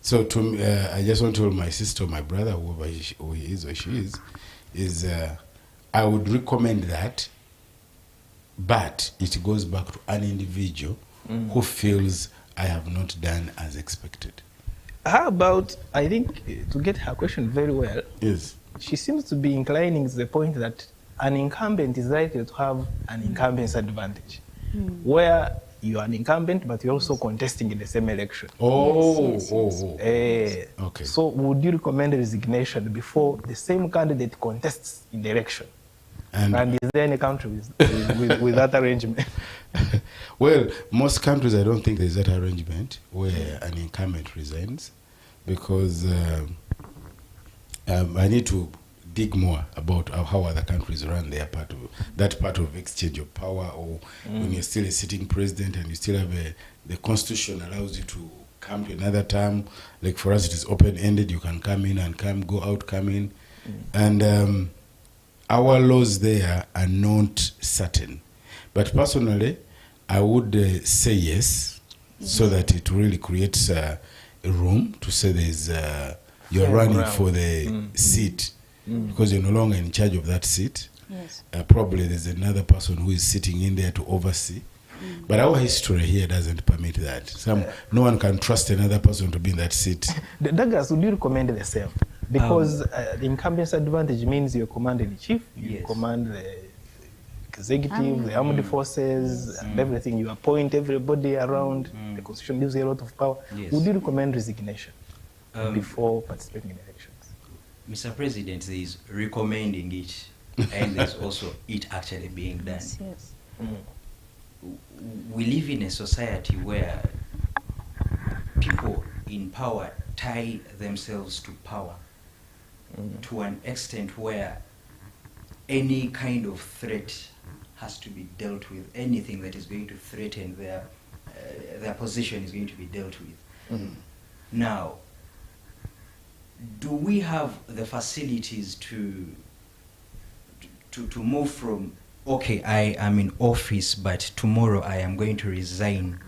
So to me, I just want to tell my sister, my brother, whoever he is or she is I would recommend that, but it goes back to an individual who feels I have not done as expected. How about, I think, to get her question very well, yes, she seems to be inclining to the point that an incumbent is likely to have an incumbency advantage, where you are an incumbent, but you're also contesting in the same election. Okay. So would you recommend resignation before the same candidate contests in the election? And is there any country with that arrangement? Well, most countries, I don't think there's that arrangement where an incumbent resigns, because I need to dig more about how other countries run their part of exchange of power, or when you're still a sitting president and you still have the constitution allows you to come to another term. Like for us, it is open-ended. You can come in and go out, come in. And our laws there are not certain. But personally, I would say yes, so that it really creates a room to say there's you're running for the seat, because you're no longer in charge of that seat. Yes. Probably there's another person who is sitting in there to oversee. But our history here doesn't permit that. No one can trust another person to be in that seat. Douglas, would you recommend the same? Because the incumbency advantage means you're commander-in-chief, you command the executive, the armed forces, and everything. You appoint everybody around. The constitution gives you a lot of power. Would you recommend resignation before participating in elections? Mr. President, there is recommending it, and there's also it actually being done. Yes. We live in a society where people in power tie themselves to power to an extent where any kind of threat has to be dealt with. Anything that is going to threaten their position is going to be dealt with. Now, do we have the facilities to move from, okay, I am in office, but tomorrow I am going to resign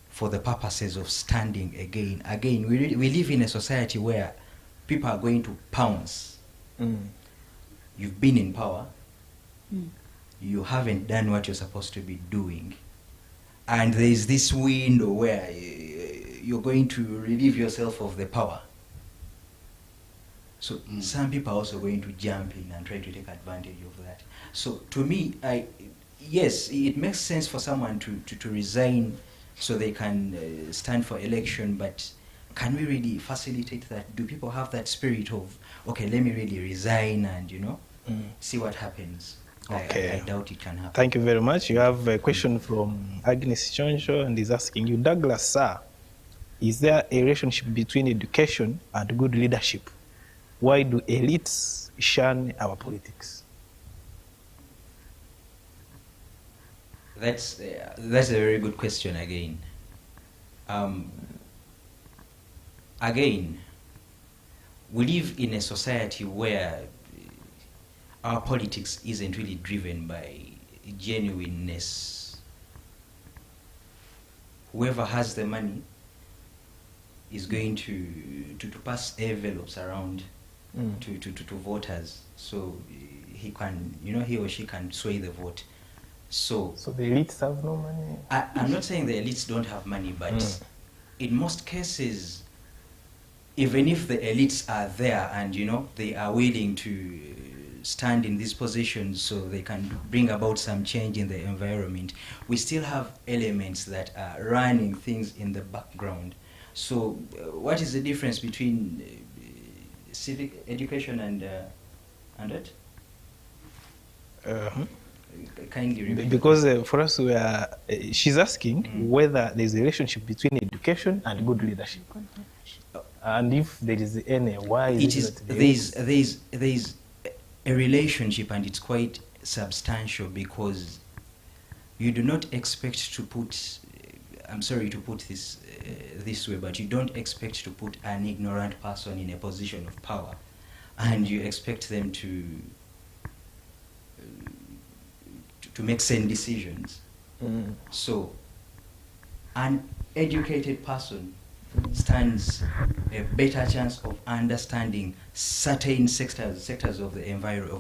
for the purposes of standing again? Again, we live in a society where people are going to pounce. You've been in power. You haven't done what you're supposed to be doing. And there's this window where you're going to relieve yourself of the power. So some people are also going to jump in and try to take advantage of that. So to me, yes, it makes sense for someone to resign so they can stand for election, but can we really facilitate that? Do people have that spirit of, okay, let me really resign and, see what happens? Okay. I doubt it can happen. Thank you very much. You have a question from Agnes Choncho, and he's asking you, Douglas, sir, is there a relationship between education and good leadership? Why do elites shun our politics? That's a very good question again. Again, we live in a society where our politics isn't really driven by genuineness. Whoever has the money is going to pass envelopes around to voters, so he can, he or she can sway the vote. So the elites have no money? I'm not saying the elites don't have money, but in most cases, even if the elites are there and they are willing to stand in these positions so they can bring about some change in the environment, we still have elements that are running things in the background. So what is the difference between civic education and it? Kindly repeat. Because for us, she's asking whether there's a relationship between education and good leadership. And if there is any, why is it not there's a relationship, and it's quite substantial, because you do not expect to put, I'm sorry to put this this way, but you don't expect to put an ignorant person in a position of power and you expect them to make sane decisions. So an educated person stands a better chance of understanding certain sectors of the environment,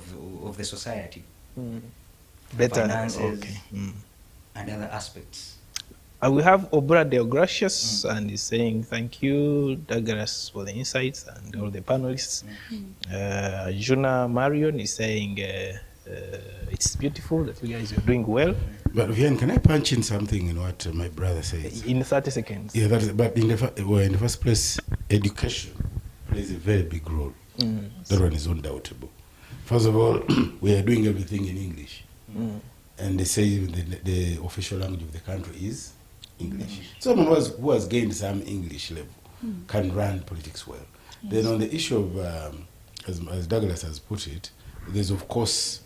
of the society, better, finances, and other aspects. We have Obra Del Gracious, and he's saying thank you, Douglas, for the insights and all the panelists. Juna Marion is saying it's beautiful that you guys are doing well. But Vian, can I punch in something in what my brother says? In 30 seconds. Yeah, but in the first place, education plays a very big role. That one is undoubtable. First of all, we are doing everything in English. And they say the official language of the country is English. Someone who has gained some English level can run politics well. Then on the issue of, as Douglas has put it, there's of course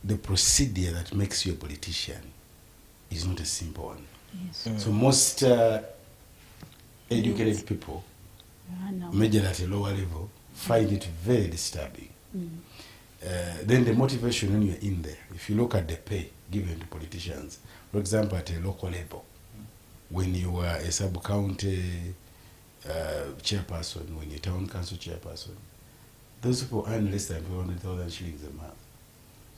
the procedure that makes you a politician is not a simple one. So most educated people, major at a lower level, find it very disturbing. Then the motivation when you're in there, if you look at the pay given to politicians, for example, at a local level, when you are a sub-county chairperson, when you're a town council chairperson, those people earn less than 400,000 shillings a month.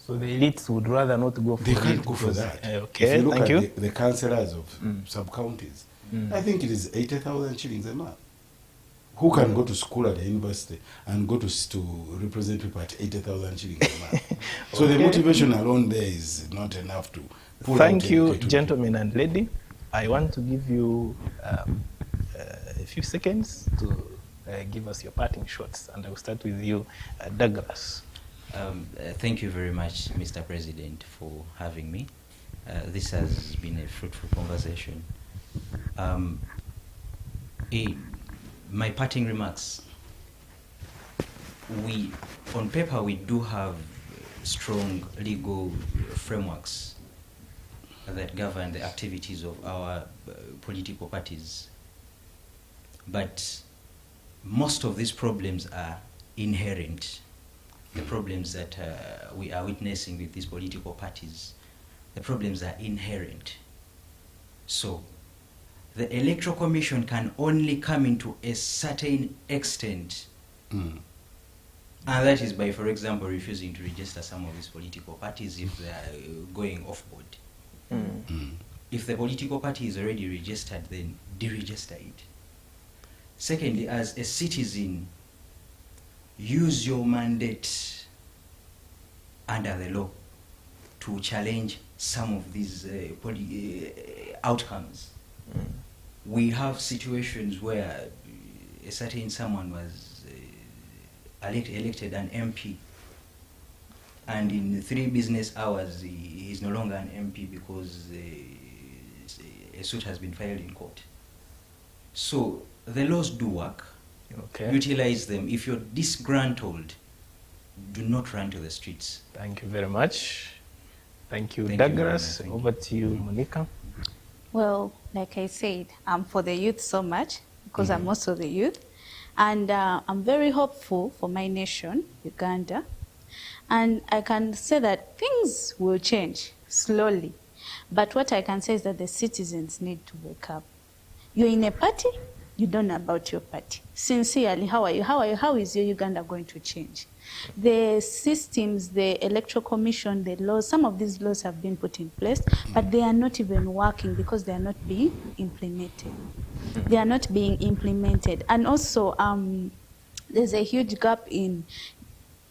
So the elites would rather not go for it. They can't go for that. Okay, if you look thank at you. The councillors of sub-counties, I think it is 80,000 shillings a month. Who can go to school at the university and go to represent people at 80,000 shillings a month? So the motivation alone there is not enough to pull Thank out you, gentlemen and lady. I want to give you a few seconds to give us your parting shots, and I will start with you, Douglas. Thank you very much, Mr. President, for having me. This has been a fruitful conversation. My parting remarks. On paper, we do have strong legal frameworks that govern the activities of our political parties. But most of these problems are inherent. The problems that we are witnessing with these political parties, the problems are inherent. So the Electoral Commission can only come into a certain extent. And that is by, for example, refusing to register some of these political parties if they are going off board. If the political party is already registered, then deregister it. Secondly, as a citizen, use your mandate under the law to challenge some of these outcomes. We have situations where a certain someone was elected an MP, and in 3 business hours he is no longer an MP because a suit has been filed in court. So the laws do work. Utilize them. If you're disgruntled, do not run to the streets. Thank you very much. Thank you, Douglas. Over to you, Monica. Well, like I said, I'm for the youth so much because I'm also the youth. And I'm very hopeful for my nation, Uganda. And I can say that things will change slowly. But what I can say is that the citizens need to wake up. You're in a party, you don't know about your party. Sincerely, how are you? How is your Uganda going to change? The systems, the Electoral Commission, the laws, some of these laws have been put in place, but they are not even working because they are not being implemented. They are not being implemented. And also, there's a huge gap in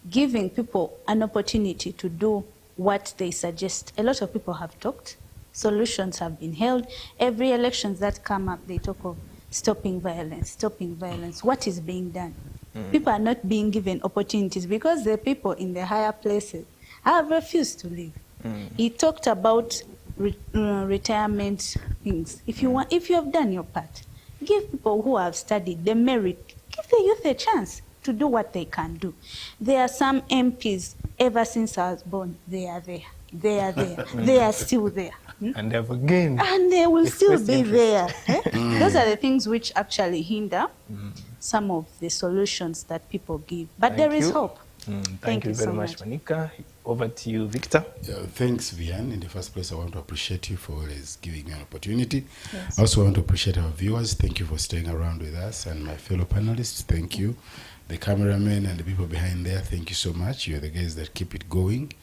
giving people an opportunity to do what they suggest. A lot of people have talked. Solutions have been held. Every elections that come up, they talk of stopping violence, stopping violence. What is being done? People are not being given opportunities because the people in the higher places have refused to leave. He talked about retirement things. If you have done your part, give people who have studied the merit, give the youth a chance to do what they can do. There are some MPs, ever since I was born, they are there. They are there. They are still there. And they have again. And they will still be there. Those are the things which actually hinder some of the solutions that people give. But there is hope. Thank you very much, Monica. Over to you, Victor. Thanks, Vian. In the first place, I want to appreciate you for always giving me an opportunity. Yes. I also want to appreciate our viewers. Thank you for staying around with us. And my fellow panelists, thank you. The cameramen and the people behind there, thank you so much. You're the guys that keep it going.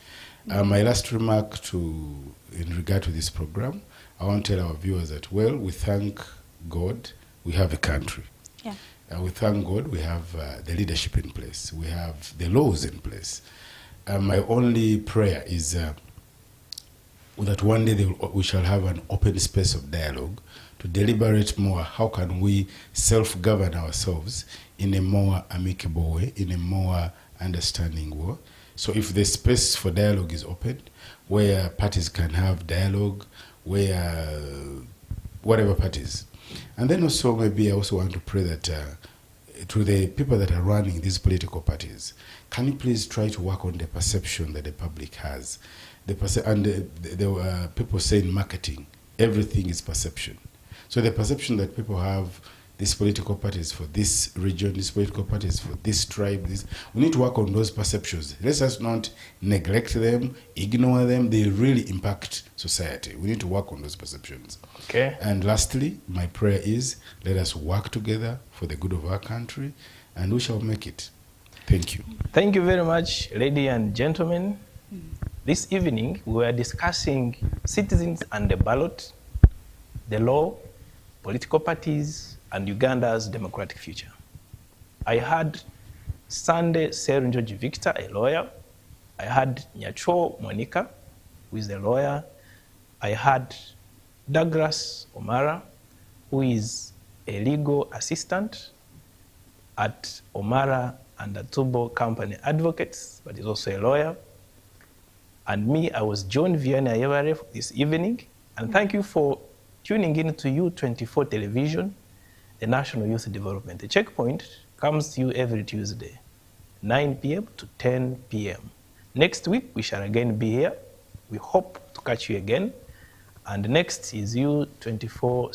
My last remark in regard to this program, I want to tell our viewers that, well, we thank God we have a country. Yeah. We thank God we have the leadership in place. We have the laws in place. My only prayer is that one day we shall have an open space of dialogue to deliberate more how can we self-govern ourselves in a more amicable way, in a more understanding way. So if the space for dialogue is open, where parties can have dialogue, where whatever parties. And then also maybe I also want to pray that to the people that are running these political parties, can you please try to work on the perception that the public has? The people say in marketing, everything is perception. So the perception that people have, these political parties for this region, these political parties for this tribe, we need to work on those perceptions. Let's just not neglect them, ignore them. They really impact society. We need to work on those perceptions. Okay. And lastly, my prayer is, let us work together for the good of our country, and we shall make it. Thank you. Thank you very much, ladies and gentlemen. This evening, we were discussing citizens and the ballot, the law, political parties, and Uganda's democratic future. I had Sunday Serunjoji Victor, a lawyer. I had Nyacho Monica, who is a lawyer. I had Douglas Omara, who is a legal assistant at Omara and Atubo Company Advocates, but is also a lawyer. And me, I was John Vianney Ayebare this evening. And thank you for tuning in to U24 Television, the National Youth Development. The Checkpoint comes to you every Tuesday, 9 p.m. to 10 p.m. Next week, we shall again be here. We hope to catch you again. And next is U24